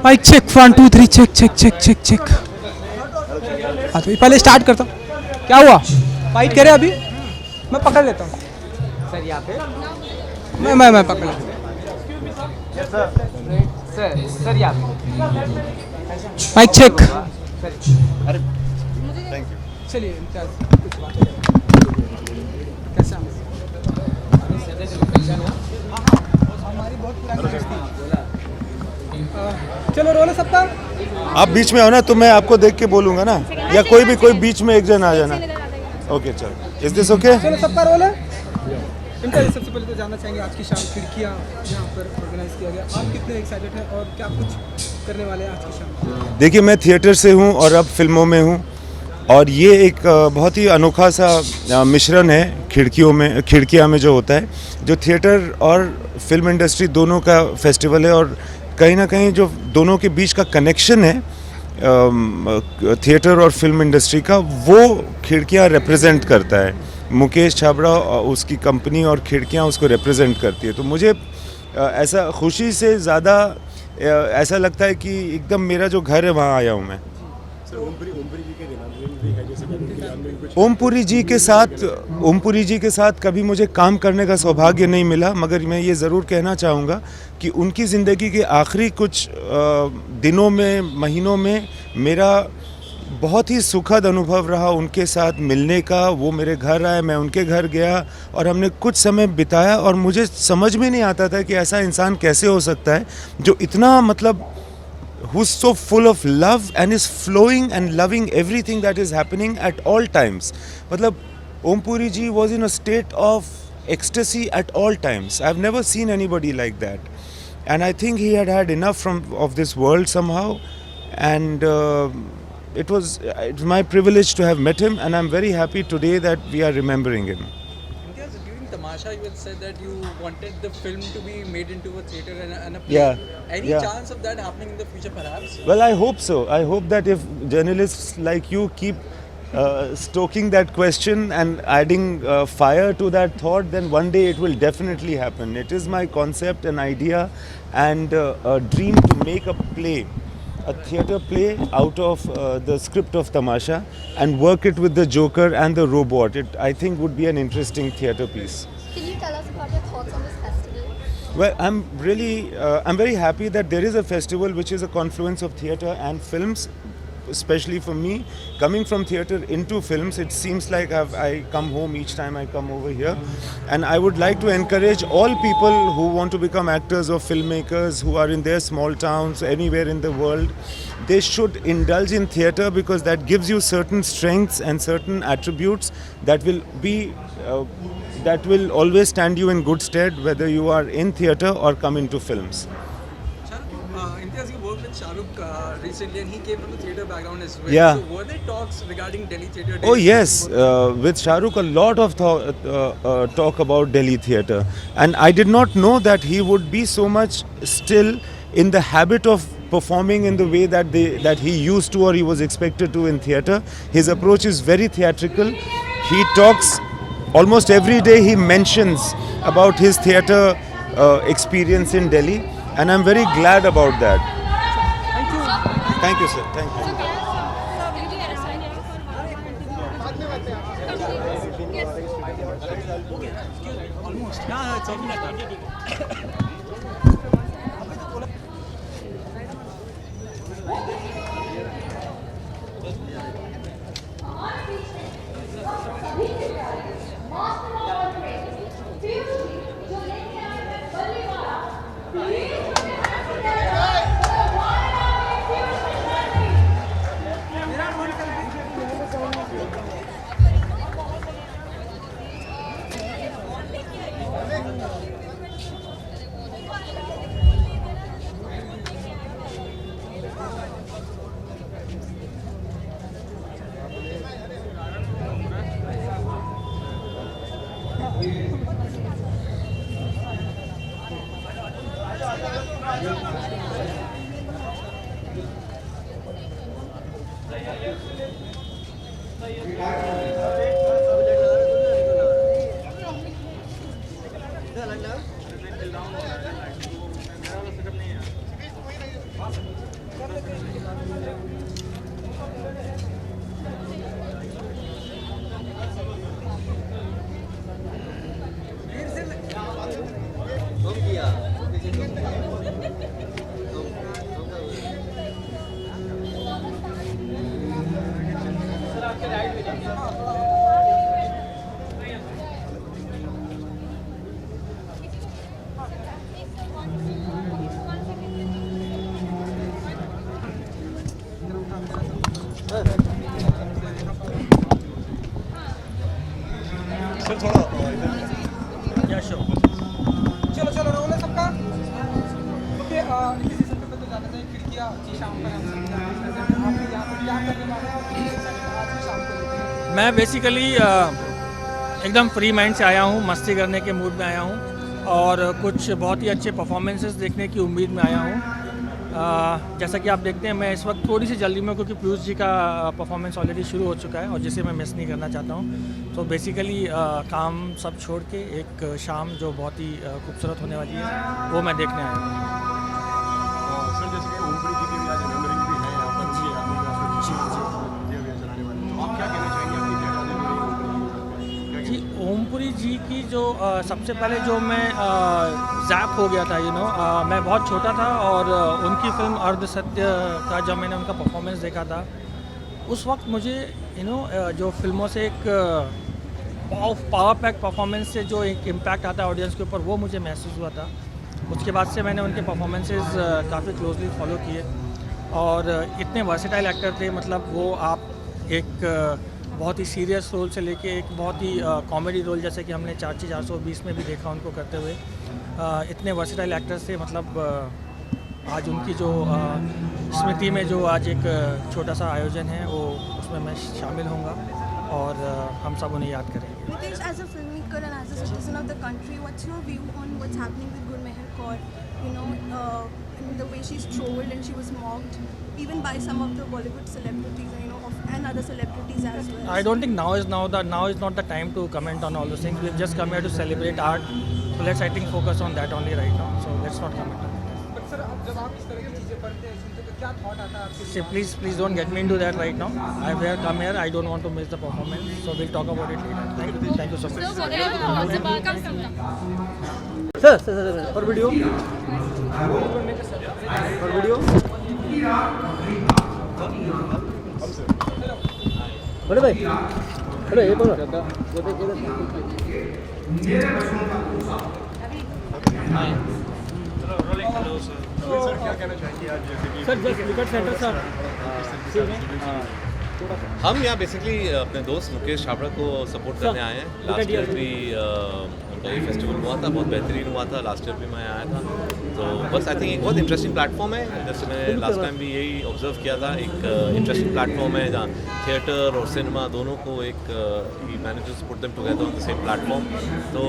Mic check 1 2 3 check check check check check. हाँ तो पहले स्टार्ट करता हूँ। क्या हुआ? फाइट करे अभी? मैं पकड़ लेता हूँ सर यहाँ पे। मैं पकड़ लेता हूँ सर यहाँ पे। Mike check. अरे थैंक यू। चलिए कुछ बात कैसा हमारी बहुत पुरानी दोस्ती। चलो रोल है सबका। आप बीच में हो ना, तो मैं आपको देख के बोलूंगा ना, या कोई बीच में एक जन आ जाना। ओके चलो, इज दिस ओके? चलो सबका रोल है। इनका सबसे पहले तो जानना चाहेंगे आज की शाम खिड़कियाँ यहाँ पर ऑर्गेनाइज किया गया, आप कितने एक्साइटेड हैं और क्या कुछ करने वाले हैं आज की शाम? देखिए, मैं थिएटर से हूँ और अब फिल्मों में हूँ, और ये एक बहुत ही अनोखा सा मिश्रण है खिड़कियाँ में जो होता है, जो थिएटर और फिल्म इंडस्ट्री दोनों का फेस्टिवल है। और कहीं ना कहीं जो दोनों के बीच का कनेक्शन है थिएटर और फिल्म इंडस्ट्री का, वो खिड़कियाँ रिप्रेजेंट करता है। मुकेश छाबड़ा उसकी कंपनी और खिड़कियाँ उसको रिप्रेजेंट करती है। तो मुझे ऐसा खुशी से ज़्यादा ऐसा लगता है कि एकदम मेरा जो घर है वहाँ आया हूँ मैं। ओमपुरी जी के साथ कभी मुझे काम करने का सौभाग्य नहीं मिला, मगर मैं ये ज़रूर कहना चाहूँगा कि उनकी ज़िंदगी के आखिरी कुछ दिनों में, महीनों में मेरा बहुत ही सुखद अनुभव रहा उनके साथ मिलने का। वो मेरे घर आए, मैं उनके घर गया और हमने कुछ समय बिताया, और मुझे समझ में नहीं आता था कि ऐसा इंसान कैसे हो सकता है जो इतना मतलब who's so full of love and is flowing and loving everything that is happening at all times. मतलब Om Puri ji was in a state of ecstasy at all times. I've never seen anybody like that, and I think he had had enough of this world somehow, and it's my privilege to have met him, and I'm very happy today that we are remembering him. During Tamasha, you had said that you wanted the film to be made into a theater and a play. Yeah. Any Yeah. chance of that happening in the future, perhaps? Well, I hope so. I hope that if journalists like you keep stoking that question and adding fire to that thought, then one day it will definitely happen. It is my concept, an idea, and a dream to make a play, a theatre play out of the script of Tamasha, and work it with the Joker and the robot. It, I think, would be an interesting theatre piece. Can you tell us about your thoughts on this festival? Well, I'm very happy that there is a festival which is a confluence of theatre and films, especially for me. Coming from theatre into films, it seems like I come home each time I come over here. And I would like to encourage all people who want to become actors or filmmakers who are in their small towns, anywhere in the world, they should indulge in theatre, because that gives you certain strengths and certain attributes that will be that will always stand you in good stead, whether you are in theatre or come into films. Imtiaz, you worked with Shah Rukh recently, and he came from the theatre background as well. Yeah. So were there talks regarding Delhi Theatre? Oh yes, with Shah Rukh, a lot of talk about Delhi theatre, and I did not know that he would be so much still in the habit of performing in the way that he used to, or he was expected to in theatre. His approach is very theatrical. He talks almost every day. He mentions about his theatre experience in Delhi, and I'm very glad about that. Thank you, sir. Thank you. चलो चलो role है सबका okay इसी season पे तो जाना चाहिए खिड़कियाँ जी शाम पर हम सभी आप यहाँ पर क्या करने वाले हैं आज की शाम को मैं बेसिकली एकदम फ्री माइंड से आया हूँ, मस्ती करने के मूड में आया हूँ और कुछ बहुत ही अच्छे परफॉर्मेंसेस देखने की उम्मीद में आया हूँ। जैसा कि आप देखते हैं मैं इस वक्त थोड़ी सी जल्दी में, क्योंकि पीयूष जी का परफॉर्मेंस ऑलरेडी शुरू हो चुका है और जिसे मैं मिस नहीं करना चाहता हूँ। तो बेसिकली काम सब छोड़ के एक शाम जो बहुत ही खूबसूरत होने वाली है वो मैं देखने आया हूँ। सर जैसे कि ओमपुरी जी की भी आज मेमोरी भी है यहाँ पर जी आपने चलाने वाले तो आप क्या कहना चाहेंगे आपकी क्या जी ओमपुरी जी की जो सबसे पहले जो मैं जैप हो गया था मैं बहुत छोटा था और उनकी फिल्म अर्ध सत्य का जब मैंने उनका परफॉर्मेंस देखा था उस वक्त मुझे जो फिल्मों से एक पावर पैक परफॉर्मेंस से जो एक इम्पैक्ट आता है ऑडियंस के ऊपर वो मुझे महसूस हुआ था। उसके बाद से मैंने उनके परफॉर्मेंसेस काफ़ी क्लोजली फॉलो किए और इतने वर्सेटाइल एक्टर थे, मतलब वो आप एक बहुत ही सीरियस रोल से लेके एक बहुत ही कॉमेडी रोल जैसे कि हमने 420 में भी देखा उनको करते हुए, इतने वर्सेटाइल एक्टर्स थे। मतलब आज उनकी जो स्मृति में जो आज एक छोटा सा आयोजन है वो उसमें मैं शामिल होऊंगा और हम सब उन्हें याद करेंगे। Nitesh, as a filmmaker and as a citizen of the country, what's your view on what's happening with Gurmehar Kaur? And the way she's trolled and she was mocked, even by some of the Bollywood celebrities, and other celebrities as well. I don't think now is not the time to comment on all those things. We've just come here to celebrate art, so let's focus on that only right now. So let's not comment on that. But sir अब जब आप इस तरह की चीज़ें पढ़ते हैं सुनते हैं तो क्या थॉट आता है आपके So please don't get me into that right now. I've come here. I don't want to miss the performance. So we'll talk about it later. Thank you so much. So what are your thoughts about और video बड़े भाई hello ये बोलो sir क्या कहना चाहेंगे आज जैसे कि sir just wicket centre sir हम यहाँ बेसिकली अपने दोस्त मुकेश छाबड़ा को सपोर्ट करने आए हैं। लास्ट ईयर भी उनका ये फेस्टिवल हुआ था, बहुत बेहतरीन हुआ था। लास्ट ईयर भी मैं आया था, तो बस आई थिंक एक बहुत इंटरेस्टिंग प्लेटफॉर्म है। जैसे मैंने लास्ट टाइम भी यही ऑब्जर्व किया था, एक इंटरेस्टिंग प्लेटफॉर्म है जहाँ थिएटर और सिनेमा दोनों को एक ही managers put them together on the same platform. तो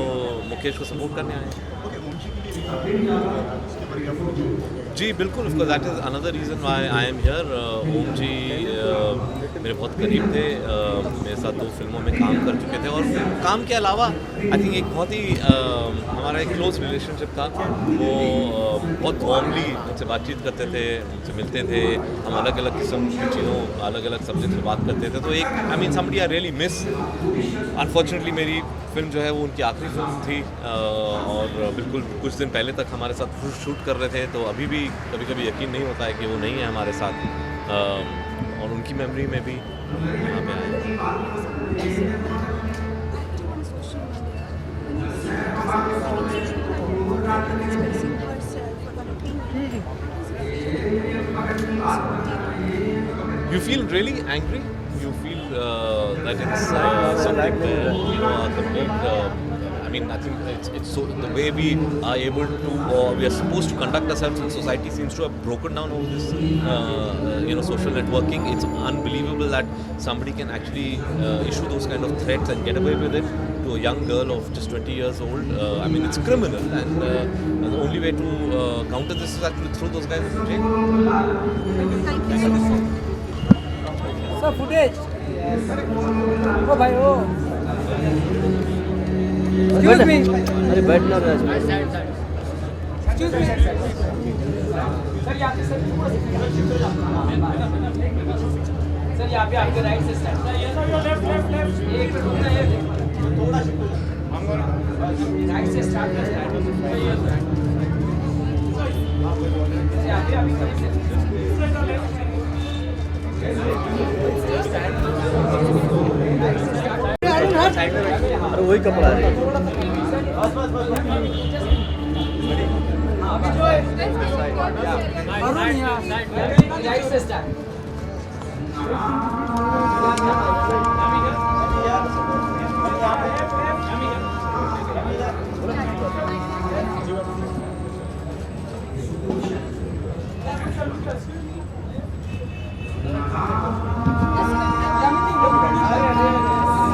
मुकेश को सपोर्ट करने आए हैं। जी बिल्कुल, of course that is another reason why I am here. Om ji मेरे बहुत करीब थे, मेरे साथ 2 फिल्मों में काम कर चुके थे और काम के अलावा आई थिंक एक बहुत ही हमारा एक क्लोज रिलेशनशिप था। वो बहुत वार्मली मुझसे बातचीत करते थे, मुझसे मिलते थे, हम अलग अलग किस्म की चीज़ों अलग अलग सब्जेक्ट पर बात करते थे। तो एक I mean somebody I really miss. Unfortunately मेरी फिल्म जो है वो उनकी आखिरी फिल्म थी और बिल्कुल कुछ दिन पहले तक हमारे साथ शूट कर रहे थे, तो अभी भी कभी कभी यकीन नहीं होता है कि वो नहीं है हमारे साथ। और उनकी मेमोरी में भी यहाँ पे आए। You feel really angry? You feel that it's something a complete. I mean, I think it's so the way we are able to, or we are supposed to conduct ourselves in society seems to have broken down over this, social networking. It's unbelievable that somebody can actually issue those kind of threats and get away with it to a young girl of just 20 years old. I mean, it's criminal, and the only way to counter this is actually throw those guys into jail. Thank you so much. Sir footage ओ भाई ओ excuse me अरे बैठना रहा excuse me sir यहाँ पे sir यहाँ पे आपके राइट से स्टैंड एक रुकना है राइट से स्टार्ट करना है यहाँ पे अभी का पढ़ा रही है।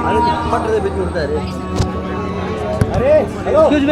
अरे फट रहे बीच में उड़ता है अरे एक्सक्यूज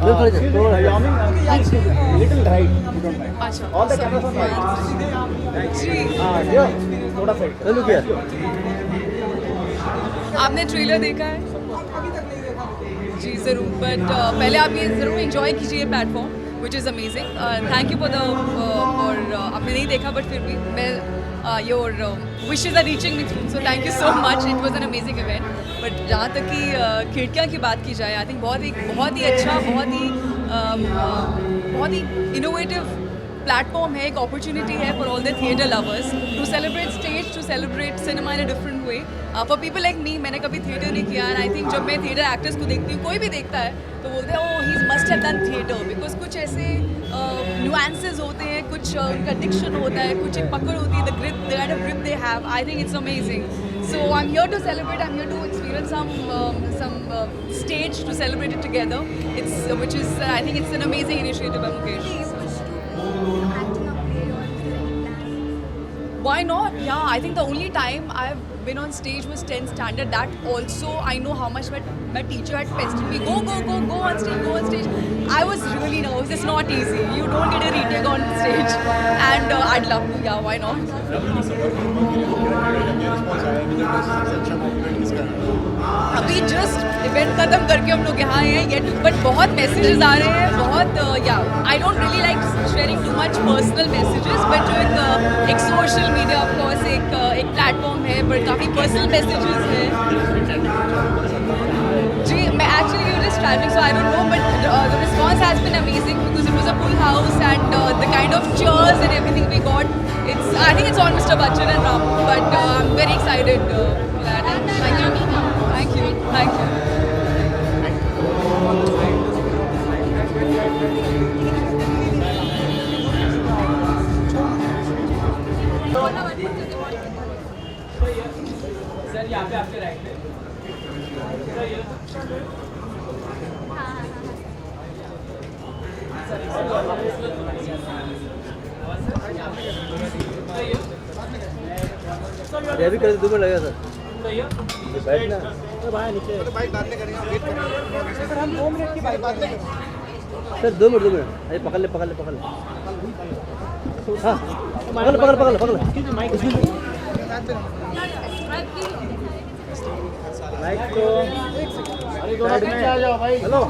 अरे भाई little right on the camera from थोड़ा सा चलो क्या आपने ट्रेलर देखा है? जी ज़रूर, बट पहले आप ये ज़रूर एंजॉय कीजिए platform which is amazing. Thank you for the और आपने नहीं देखा बट फिर भी मैं your wishes are reaching me through, so thank you so much. It was an amazing event. But जहाँ तक कि खिड़कियाँ की बात की जाए, आई थिंक बहुत ही अच्छा, बहुत ही इनोवेटिव प्लेटफॉर्म है, एक अपॉर्चुनिटी है for all the theatre lovers to celebrate stage, to celebrate cinema in a different way. For people like me, मैंने कभी थिएटर नहीं किया, एंड आई थिंक जब मैं थिएटर एक्टर्स को देखती हूँ, कोई भी देखता है तो बोलते हैं oh he must have done theatre, because कुछ ऐसे नुआंसेस होते हैं, कुछ उनका डिक्शन होता है, कुछ एक पकड़ होती है, the grip, the kind of grip they have. I think it's amazing. So I'm here to celebrate. I'm here to experience some stage to celebrate it together. Which is I think it's an amazing initiative by Mukesh. Why not? Yeah, I think the only time I've been on stage was 10th standard. That also I know how much my teacher had pestered me. Go on stage, go on stage. I was really nervous. It's not easy. You don't get a retake on stage. And I'd love to. Yeah, why not? अभी just event खत्म करके हम लोग यहाँ आए हैं, but बहुत messages आ रहे हैं, बहुत या I don't really like sharing too much personal messages, but जो एक सोशल मीडिया ऑफ कोर्स एक प्लेटफॉर्म है, पर काफ़ी पर्सनल मैसेजेस हैं। जी मैं actually you just travelling, so I don't know, but the response has been amazing because it was a full house and the kind of cheers and everything we got. I think it's all Mr. Bachchan and Ram, but I'm very excited for that. And thank you. Sir यहाँ पे आपके right में ये भी कर 2 minute लगेगा sir. बैठना बाहर नीचे बाइक बाद में करेंगे, वेट करेंगे सर, हम 2 मिनट की बात कर रहे हैं। सर 2 मिनट अरे पकड़ ले हाँ पकड़ माइक तो अरे दोनों पीछे आ जाओ भाई। हेलो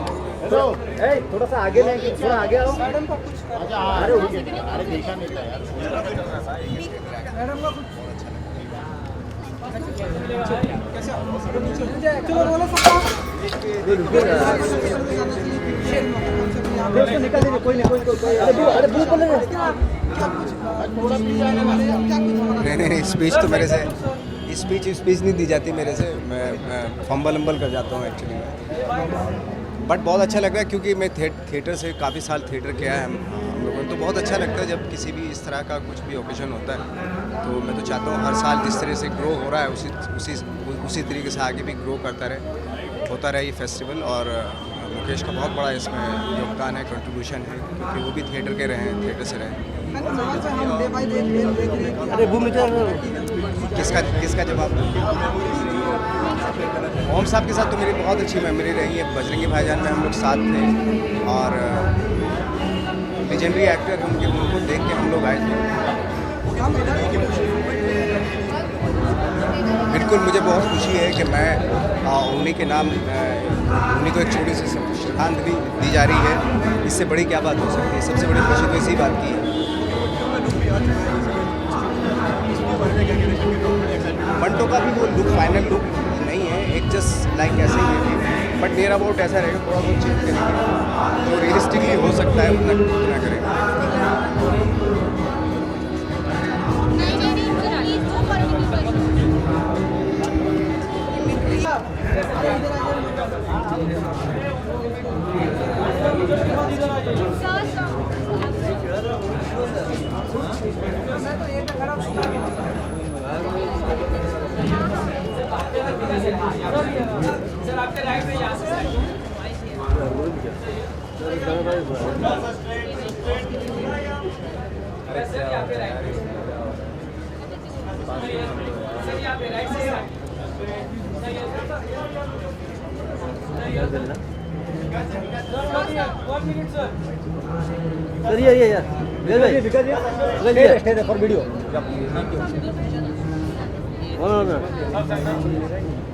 ए थोड़ा सा आगे लेंगे, थोड़ा आगे आओ मैडम को कुछ अरे अरे देखा नहीं था यार मैडम का कुछ चलो बोलो निकाल दीजिए, कोई नहीं अरे भूल पड़ नहीं स्पीच तो मेरे से स्पीच नहीं दी जाती मेरे से, मैं फंबल कर जाता हूँ एक्चुअली में। बट बहुत अच्छा लग रहा है क्योंकि मैं थिएटर से काफ़ी साल थिएटर किया है हम लोगों ने, तो बहुत अच्छा लगता है जब किसी भी इस तरह का कुछ भी ओकेजन होता है। तो मैं तो चाहता हूँ हर साल जिस तरह से ग्रो हो रहा है उसी तरीके से आगे भी ग्रो होता रहे ये फेस्टिवल। और मुकेश का बहुत बड़ा इसमें योगदान है, कंट्रीब्यूशन है, क्योंकि वो भी थिएटर के रहे हैं, थिएटर से रहे। अरे वो मुझे किसका जवाब? ओम साहब के साथ तो मेरी बहुत अच्छी मेमोरी रही है। बजरंगी भाईजान में हम लोग साथ थे और लेजेंडरी एक्टर उनको देख के हम लोग आए थे। बिल्कुल मुझे बहुत खुशी है कि मैं उन्हीं के नाम उन्हीं को एक छोटी सी श्रद्धांजलि दी जा रही है। इससे बड़ी क्या बात हो सकती है। सबसे बड़ी खुशी तो इसी बात की है। बंटो का भी वो लुक फाइनल लुक नहीं है, एक जस्ट लाइक ऐसे ही है, बट नियर अबाउट ऐसा रहेगा, थोड़ा बहुत चेंज करेंगे तो रियलिस्टिकली हो सकता है, उतना करेंगे। सर ये फॉर वीडियो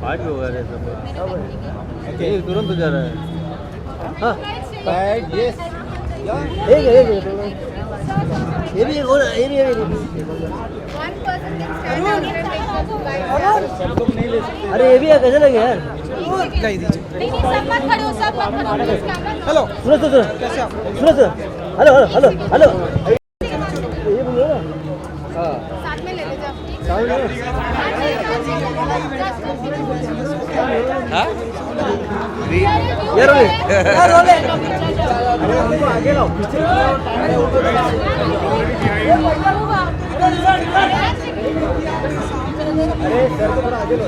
आज हो गया सब तुरंत जा रहा है। हाँ ये भी और ये भी अरे ये भी है, कैसे लगे यार? हेलो सुनो कैसे आप? सुनो हेलो हेलो हेलो ये बोलो ना। हाँ साथ में ले ले जाओ। ये रोले आगे लाओ अरे सर को थोड़ा आगे लो।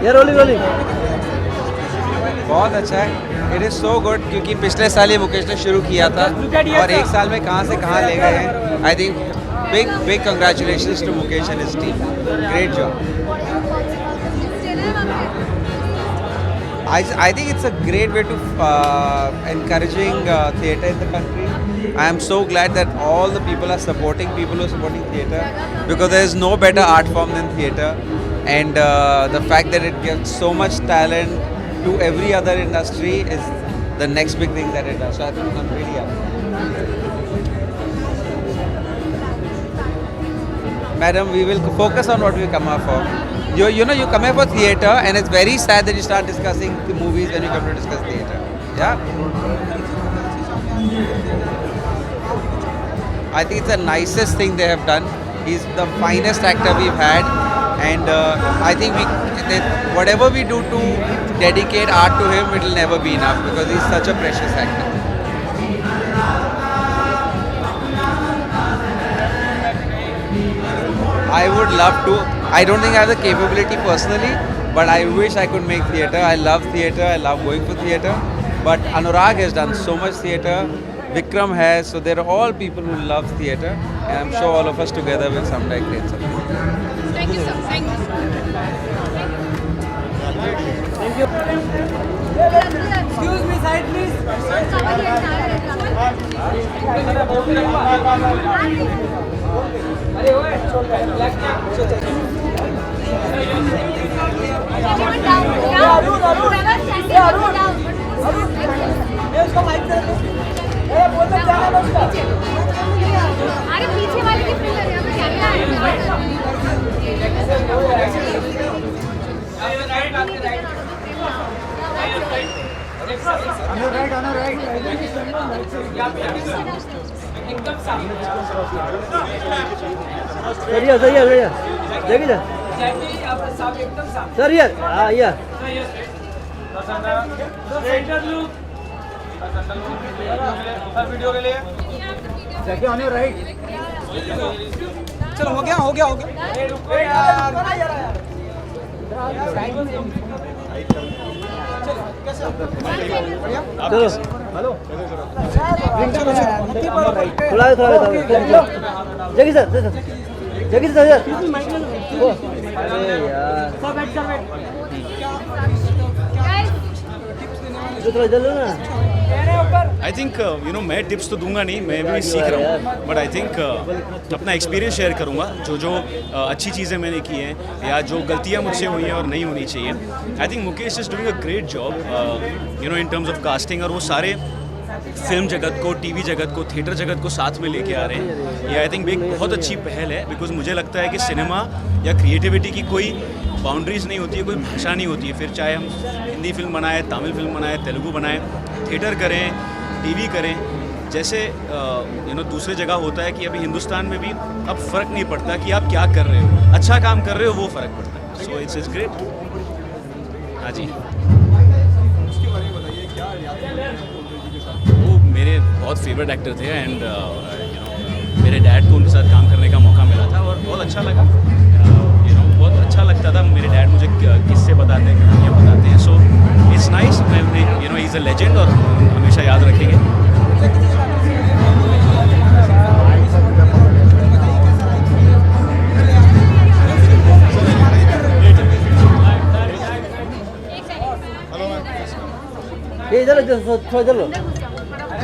ये रोलिंग बहुत अच्छा है। इट इज़ सो गुड क्योंकि पिछले साल ये मुकेश ने शुरू किया था और एक साल में कहाँ से कहाँ ले गए हैं। I think big congratulations to Mukesh and his team. Great job. I think it's a great way to encouraging theatre in the country. I am so glad that all the people are supporting people who are supporting theatre, because there is no better art form than theatre, and the fact that it gives so much talent to every other industry is the next big thing that it does. So I think I'm really happy. Madam, we will focus on what we come up for. You know, you come here for theatre, and it's very sad that you start discussing the movies when you come to discuss theatre. Yeah? I think it's the nicest thing they have done. He's the finest actor we've had, and I think whatever we do to dedicate art to him, it will never be enough, because he's such a precious actor. I would love to. I don't think I have the capability personally, but I wish I could make theatre. I love theatre. I love going for theatre. But Anurag has done so much theatre. Vikram has. So there are all people who love theatre, and I'm sure all of us together will someday create something. Thank you, sir. Thank you. Excuse me, side please. अरे ओए अरे पीछे वाले की film है, यहाँ पे camera sir देखिए सर ये हाँ ये चलो हो गया चलो हेलो थोड़ा जगी सर अरे यार थोड़ा जल्दी ना आई थिंक मैं टिप्स तो दूंगा नहीं, मैं भी सीख रहा हूँ, बट आई थिंक अपना एक्सपीरियंस शेयर करूँगा जो अच्छी चीज़ें मैंने की हैं या जो गलतियाँ मुझसे हुई हैं और नहीं होनी चाहिए. I think Mukesh is doing a great job in terms of casting, और वो सारे फिल्म जगत को, टीवी जगत को, थिएटर जगत को साथ में लेके आ रहे हैं. ये आई थिंक एक बहुत अच्छी पहल है, बिकॉज मुझे लगता है कि सिनेमा या क्रिएटिविटी की कोई बाउंड्रीज नहीं होती है, कोई भाषा नहीं होती है. फिर चाहे हम हिंदी फिल्म बनाएं, तमिल फिल्म बनाएं, तेलुगु बनाएं, थिएटर करें, टीवी करें, जैसे दूसरे जगह होता है कि अभी हिंदुस्तान में भी अब फ़र्क नहीं पड़ता कि आप क्या कर रहे हो, अच्छा काम कर रहे हो वो फ़र्क पड़ता है. So it's great. हाँ जी, वो मेरे बहुत फेवरेट एक्टर थे एंड मेरे डैड को उनके साथ काम करने का मौका मिला था और बहुत अच्छा लगा. बहुत अच्छा लगता था. मेरे डैड मुझे किस्से बताते हैं, कहानियाँ बताते हैं. So it's nice. मैं इज़ अ लेजेंड और हमेशा याद रखेंगे.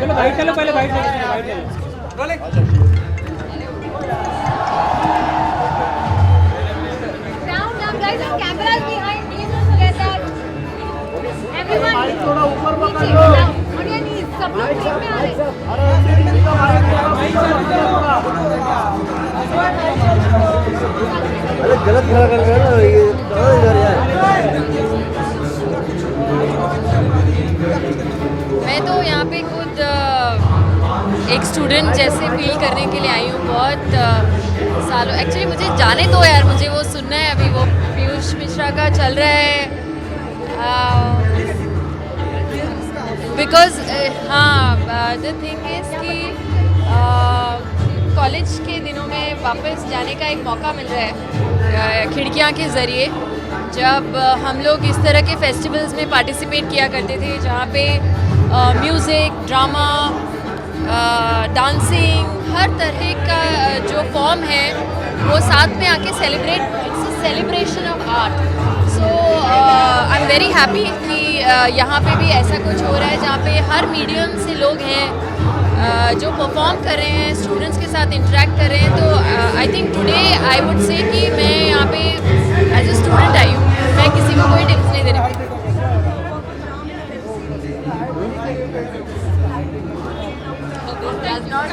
चलो भाई, चलो पहले भाई चलो. Guys, the camera is behind. Please don't forget that. Everyone, थोड़ा ऊपर पकड़ लो. On your knees. सब लोग बीच में आ रहे. अरे गलत खड़ा कर रहे हो ना ये. इधर यार. मैं तो यहाँ पे खुद एक स्टूडेंट जैसे फील करने के लिए आई हूँ. बहुत सालों, एक्चुअली मुझे जाने दो यार, मुझे वो सुनना है. अभी वो पीयूष मिश्रा का चल रहा है, बिकॉज हाँ, द थिंग इज़ कि कॉलेज के दिनों में वापस जाने का एक मौका मिल रहा है खिड़कियाँ के ज़रिए, जब हम लोग इस तरह के फेस्टिवल्स में पार्टिसिपेट किया करते थे जहाँ पे म्यूज़िक, ड्रामा, डांसिंग, हर तरह का जो फॉर्म है वो साथ में आके celebrate. It's a celebration of art. So I am very happy कि यहाँ पे भी ऐसा कुछ हो रहा है जहाँ पे हर मीडियम से लोग हैं जो परफॉर्म कर रहे हैं, स्टूडेंट्स के साथ इंटरेक्ट कर रहे हैं. तो I think today I would say कि मैं यहाँ पे एज ए स्टूडेंट आई हूँ. मैं किसी को कोई टिप्स नहीं दे रही हूँ. Does not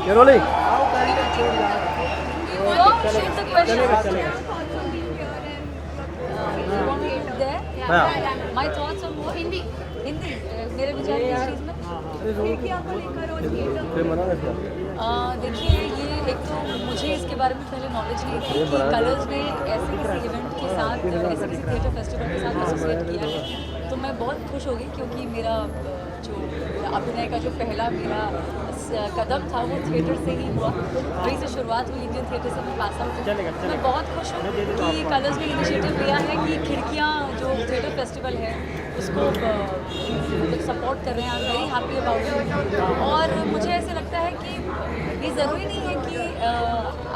You're rolling. My thoughts on वो हिंदी मेरे विचार इस चीज़ में देखिए ये एक तो मुझे इसके बारे में पहले नॉलेज नहीं थी कि कलर्स ने ऐसे किसी इवेंट के साथ, ऐसे किसी थिएटर फेस्टिवल के साथ एसोसिएट किया है, तो मैं बहुत खुश हो गई क्योंकि मेरा जो अभिनय का जो पहला मेरा कदम था वो थिएटर से ही हुआ, वहीं से शुरुआत हुई, इंडियन थिएटर से मैं पास आउट हुई। मैं बहुत खुश हूँ कि कलर्स ने इनिशिएटिव लिया है कि खिड़कियाँ जो थिएटर फेस्टिवल है उसको मतलब सपोर्ट कर रहे हैं। I am very happy about it. और मुझे ऐसे लगता है कि ये ज़रूरी नहीं है कि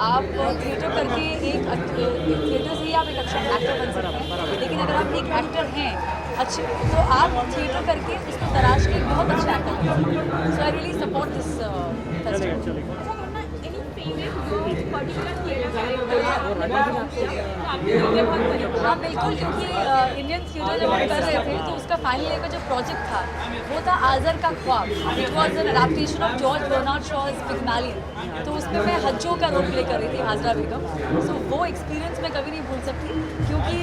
आप थिएटर करके एक थिएटर से ही आप एक अच्छा एक्टर बन सकते हैं, लेकिन अगर आप एक एक्टर हैं अच्छे तो आप थिएटर करके उसको तराश के बहुत अच्छा एक्टर बन सकते हैं। So I really support this festival. हाँ बिल्कुल, क्योंकि इंडियन थिएटर जब हम कर रहे थे तो उसका फाइनल ईयर का जो प्रोजेक्ट था वो था आज़र का ख्वाब। It was an adaptation of George Bernard Shaw's Pygmalion. तो उसमें मैं हज्जो का रोल प्ले कर रही थी, हाजरा बेगम। सो वो एक्सपीरियंस मैं कभी नहीं भूल सकती, क्योंकि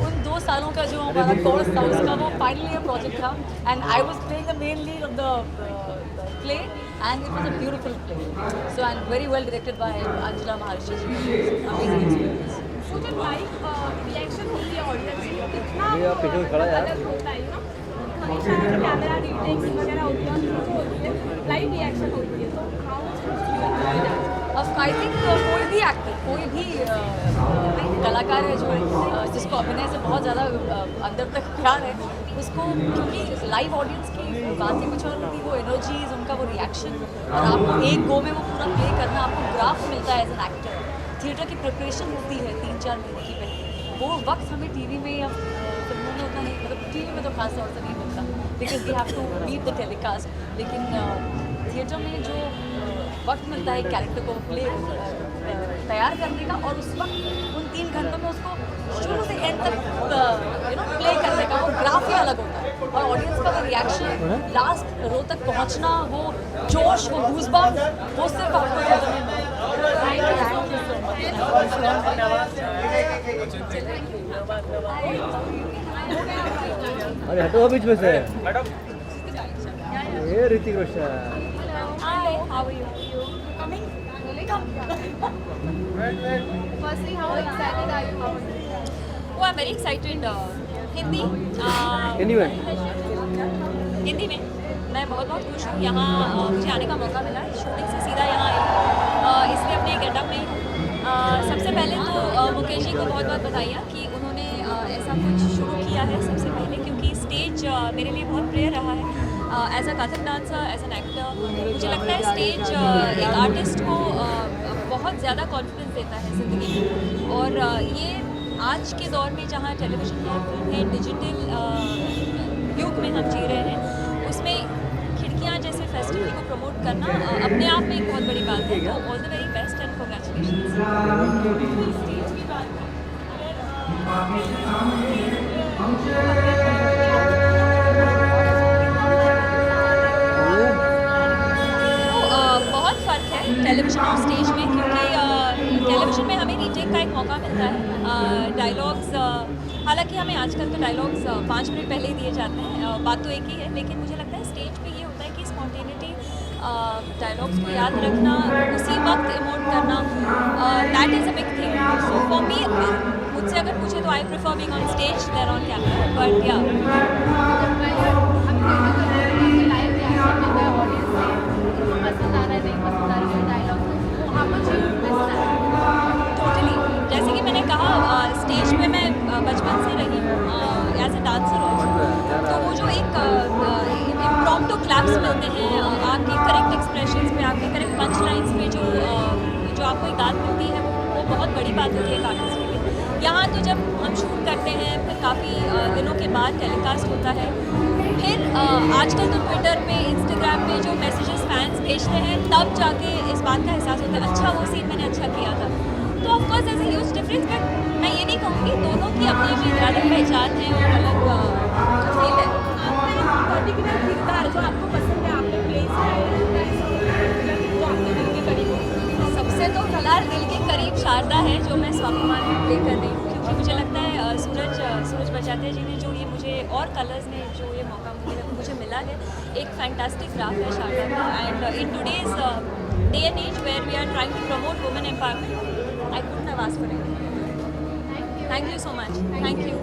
उन 2 सालों का जो हमारा कोर्स था उसका वो फाइनल ईयर प्रोजेक्ट था, and I was playing the main lead of the play, and it was a beautiful play. So and very well directed by Anjula Maharshi ji. Amazing experience. मुझे live reaction होती है audience की, कितना अलग होता है ना, हमेशा कैमरा रीटेक्स वगैरह होती है, जो होती है लाइव रिएक्शन होती है, तो आई थिंक कोई भी एक्टर, कोई भी कलाकार है जो जिसको अभिनय से बहुत ज़्यादा अंदर तक प्यार है, उसको, क्योंकि लाइव ऑडियंस की बातें कुछ और होती, वो एनर्जीज, उनका वो रिएक्शन, और आपको एक गो में वो पूरा प्ले करना, आपको ग्राफ मिलता है एज एन एक्टर। थिएटर की प्रिपरेशन होती है 3-4 महीने की पहले, वो वक्त हमें टीवी में या फिल्मों में उतना नहीं, मतलब टीवी में तो खास तौर से नहीं मिलता, because we have to read the telecast. लेकिन थिएटर में जो वक्त मिलता है कैरेक्टर को प्ले तैयार करने का, और उस वक्त उन 3 घंटों में उसको शुरू से एंड तक प्ले करने का, वो ग्राफ ही अलग होता है। और ऑडियंस का वो रिएक्शन, लास्ट रो तक पहुंचना, वो जोश, वो गूज़बम्प्स, वो सिर्फ आपको थिएटर में मिलता है। अरे हटो बीच में से ये Hrithik Roshan. Hi, how are you? Coming? Firstly, how excited are you? Oh, I'm very excited. Hindi Hindi में मैं बहुत खुश हूँ। यहाँ मुझे आने का मौका मिला, शूटिंग से सीधा यहाँ आई, इसलिए अपने गेटअप में हूँ। सबसे पहले तो मुकेश जी को बहुत बहुत बधाइयाँ कि उन्होंने ऐसा कुछ शुरू किया है सबसे पहले, क्योंकि स्टेज मेरे लिए बहुत प्रिय रहा है। As a Kathak dancer, as an actor, मुझे लगता है स्टेज एक आर्टिस्ट को बहुत ज़्यादा कॉन्फिडेंस देता है ज़िंदगी में, और ये आज के दौर में जहाँ टेलीविजन है, डिजिटल युग में हम जी रहे हैं, उसमें खिड़कियाँ जैसे फेस्टिवल को प्रमोट करना अपने आप में एक बहुत बड़ी बात है। तो all the very best and बहुत फ़र्क है टेलीविजन और स्टेज में, क्योंकि टेलीविजन में हमें रीटेक का एक मौका मिलता है। डायलॉग्स, हालांकि हमें आजकल तो डायलॉग्स 5 मिनट पहले ही दिए जाते हैं, बात तो एक ही है, लेकिन मुझे लगता है स्टेज पे ये होता है कि स्पॉन्टेनिटी, डायलॉग्स को याद रखना, उसी वक्त इमोट करना, that is a big thing. So for me, मुझसे अगर पूछे तो I prefer being on stage than on camera, but या टोटली, जैसे कि मैंने कहा, स्टेज पे मैं बचपन से रही हूँ एज ए डांसर ऑल्सो, तो वो जो एक इम्प्रॉम्प्टू क्लैप्स मिलते हैं, आपके करेक्ट एक्सप्रेशंस पे, आपके करेक्ट पंच लाइन्स पे जो आपको एक दाद मिलती है, वो बहुत बड़ी बात होती है एक आर्टिस्ट के लिए। यहाँ तो जब हम शूट करते हैं, फिर काफ़ी दिनों के बाद टेलीकास्ट होता है, फिर आजकल तो ट्विटर पे, इंस्टाग्राम पे जो मैसेजेस फैंस भेजते हैं, तब जाके इस बात का एहसास होता है, अच्छा वो सीन मैंने अच्छा किया था। तो ऑफकोर्स ऐसे ह्यूज डिफरेंस, बट मैं ये नहीं कहूँगी, दोनों की अपनी अपनी अलग पहचान है और अलग फील है। पर्टिकुलर किरदार जो आपको पसंद है, आपने प्ले जो आपके दिल के करीब हो? सबसे तो फिलहाल दिल के करीब शारदा है, जो मैं स्वाभिमान में प्ले कर रही हूँ, कि मुझे लगता है सूरज बचाते जी ने जो ये मुझे और कलर्स में जो ये मौका मुझे मिला है, एक फैंटास्टिक क्राफ्ट है शारदा का. And in today's day and age where we are trying to promote women empowerment, I couldn't have asked for it. Thank you so much. Thank you.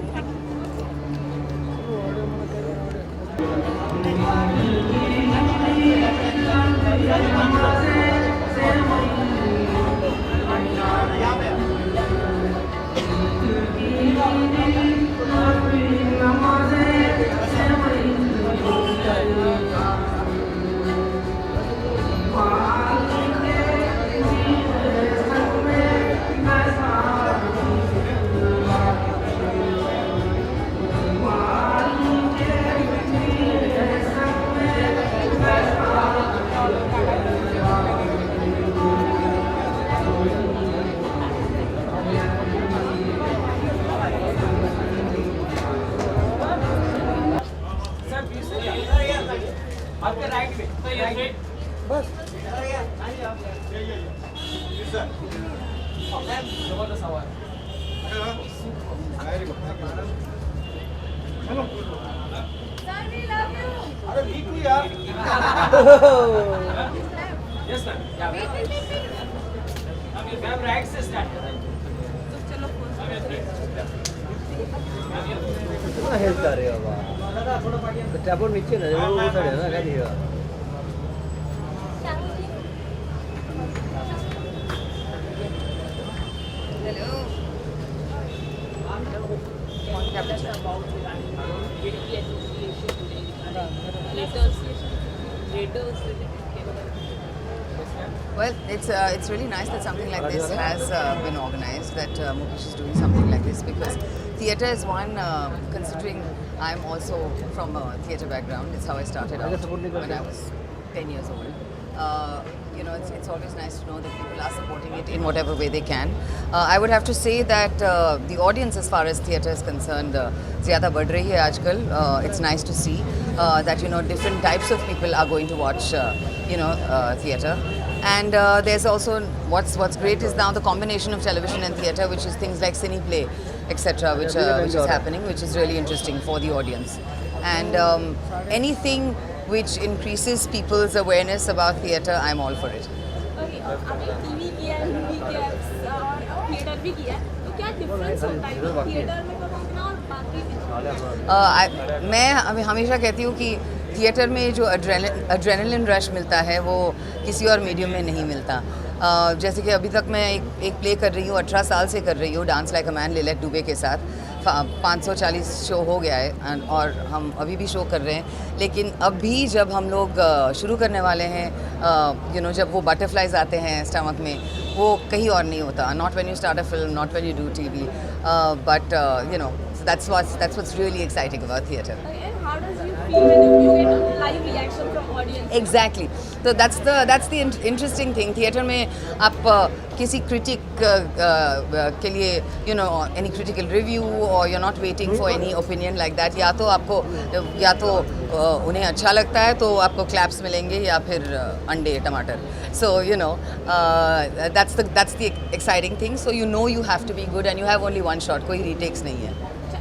Well, it's really nice that something like this has been organized, that Mukesh is doing something like this, because theatre is one, considering I'm also from a theatre background. It's how I started out when I was 10 years old. You know, it's always nice to know that people are supporting it in whatever way they can. I would have to say that the audience as far as theatre is concerned, ज़्यादा बढ़ रही है आजकल. It's nice to see that, you know, different types of people are going to watch, you know, theatre. And there's also, what's great is now the combination of television and theatre, which is things like Cineplay, etc., which is happening, which is really interesting for the audience. And anything which increases people's awareness about theatre, I'm all for it. Okay, आपने TV किया है, movie किया है और theatre भी किया है, तो क्या डिफरेंस होता है थिएटर में परफॉर्म करना और बाकी? मैं हमेशा कहती हूँ कि थिएटर में जो एड्रेनलिन रश मिलता है वो किसी और मीडियम में नहीं मिलता. जैसे कि अभी तक मैं एक प्ले कर रही हूँ, 18 साल से कर रही हूँ, dance like a man Lillete Dubey के साथ. 540 शो हो गया है और हम अभी भी शो कर रहे हैं. लेकिन अभी जब हम लोग शुरू करने वाले हैं, यू नो, जब वो बटरफ्लाइज आते हैं स्टमक में, वो कहीं और नहीं होता. Not when you start a film, not when you do TV, but you know, that's what's really exciting about theatre. And how does you feel when you get a live reaction from audience? Exactly. So that's the interesting thing. Theatre में आप किसी critic के लिए, you know, any critical review, or you're not waiting for any opinion like that. या तो उन्हें अच्छा लगता है तो आपको claps मिलेंगे, या फिर अंडे टमाटर. So you know, that's the exciting thing. So you know you have to be good, and you have only one shot. कोई retakes नहीं है.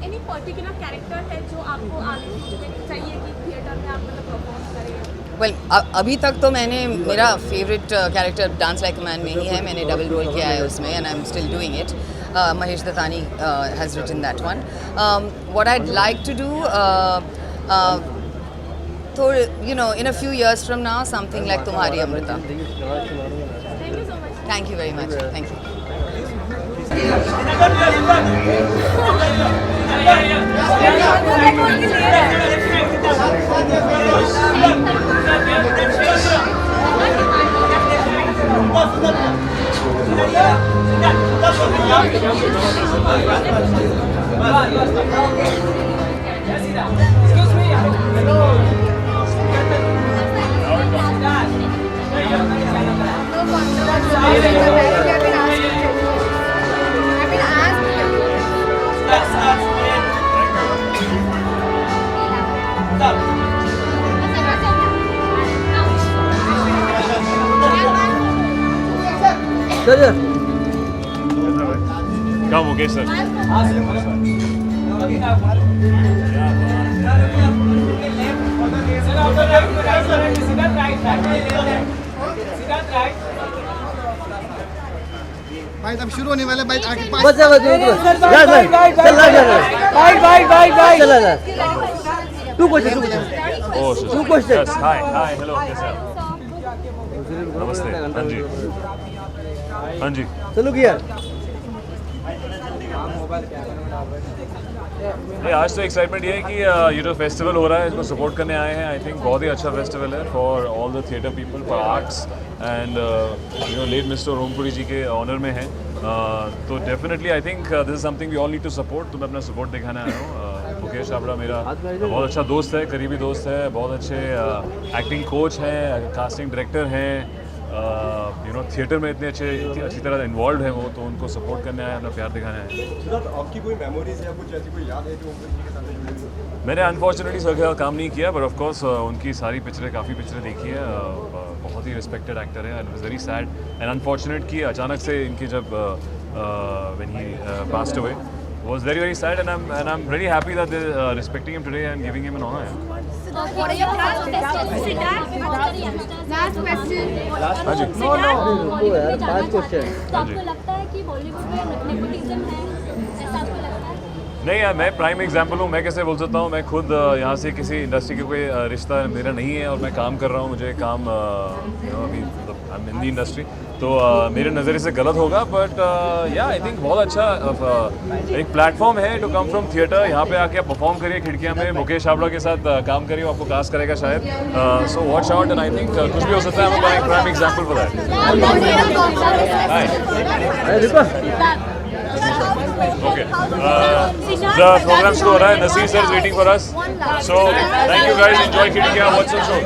Any particular character है जो आपको आगे फ्यूचर में चाहिए कि थिएटर में आप मतलब परफॉर्म करें? Well, अभी तक तो मेरा favourite character dance like a man में ही है. मैंने डबल रोल किया है उसमें, and I'm still doing it. Mahesh Dattani has written that one. What I'd like to do, so you know, in a few years from now, something like Tumhari Amrita. Thank you so much. Thank you very much. Thank you. Come, Mukesh sir. भाई अब शुरू होने वाला भाई आगे बस two question Oh, Two questions. Yes, hi, hello, कैसे हैं? नमस्ते. हाँ जी. हाँ जी. चलो यार नहीं, आज तो एक्साइटमेंट ये है कि ये जो फेस्टिवल हो रहा है इसको सपोर्ट करने आए हैं. आई थिंक बहुत ही अच्छा फेस्टिवल है for all the theatre people, for arts and you know late mister Om Puri ji के ऑनर में है. तो definitely I think this is something we all need to support. तो मैं अपना सपोर्ट दिखाने आया हूँ. मुकेश छाबड़ा मेरा बहुत अच्छा दोस्त है, करीबी दोस्त है, बहुत अच्छे एक्टिंग कोच हैं, कास्टिंग डायरेक्टर हैं. यू नो थिएटर में इतनी अच्छी तरह इन्वॉल्व है वो, तो उनको सपोर्ट करने आए, अपना प्यार दिखाने आए. आपकी कोई मेमोरीज या कुछ ऐसी कोई याद है जो ओमपुरी जी के साथ जुड़ी हुई? मैंने अनफॉर्चुनेटली सर के साथ काम नहीं किया, बट ऑफ कोर्स उनकी सारी पिक्चरें काफ़ी पिक्चरें देखी है. बहुत ही रिस्पेक्टेड एक्टर है. And it was very sad and unfortunate कि अचानक से इनकी जब when he passed away was very sad, and I'm very happy that they're respecting him today and giving him an honor. What are your last question? Last question. हाँ जी. तो आपको लगता है कि बॉलीवुड में नेपोटिज्म है, ऐसा आपको लगता है? नहीं यार, मैं प्राइम एग्जांपल हूँ. मैं कैसे बोल सकता हूँ, मैं खुद यहाँ से किसी इंडस्ट्री के कोई रिश्ता मेरा नहीं है और मैं काम कर रहा हूँ. मुझे काम यू नो अभी मतलब I am in the industry, तो मेरे नज़रिए से गलत होगा. बट या आई थिंक बहुत अच्छा एक प्लेटफॉर्म है टू कम फ्रॉम थिएटर. यहाँ पे आके आप परफॉर्म करिए खिड़कियाँ में. मुकेश छाबड़ा के साथ काम करिए, वो आपको कास्ट करेगा शायद. So watch out and I think कुछ भी हो सकता है. मैं prime example for that. Okay. The program show हो रहा है. Nasir sir is waiting for us. So thank you guys. Enjoy Khidkiya. Watch some show.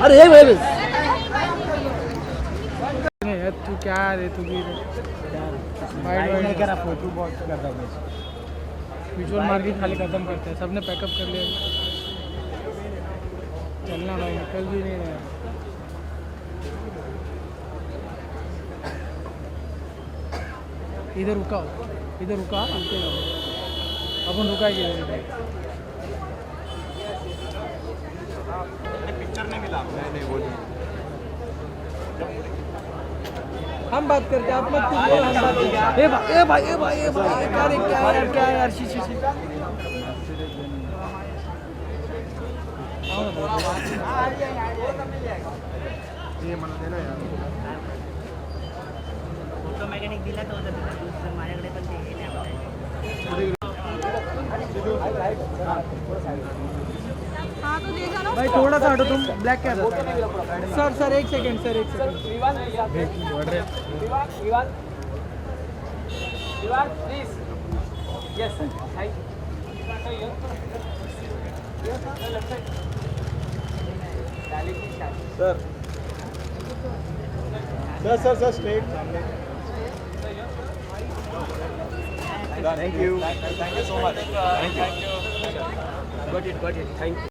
अरे तू क्या रे, तू भी नहीं करा फोटो बहुत कर रहा हूँ. विजुअल मार के खाली खत्म करते हैं. सबने पैकअप कर लिया. चलना भाई, निकल भी नहीं रहा. इधर रुका अपन रुका ही पिक्चर नहीं मिला. नहीं बोल. हम बात करते हैं, आप मत पूछो. हम बात करते हैं. ए भाई क्या यार शी ये मला दे ना यार. फोटो मैकेनिक दिला तो माझ्याकडे पण ते हे नाही. हाँ तो ले जाना. भाई थोड़ा सा हटो तुम. ब्लैक क्या सर एक second. Sir straight. Thank you so much. Thank you. Got it. Thank you.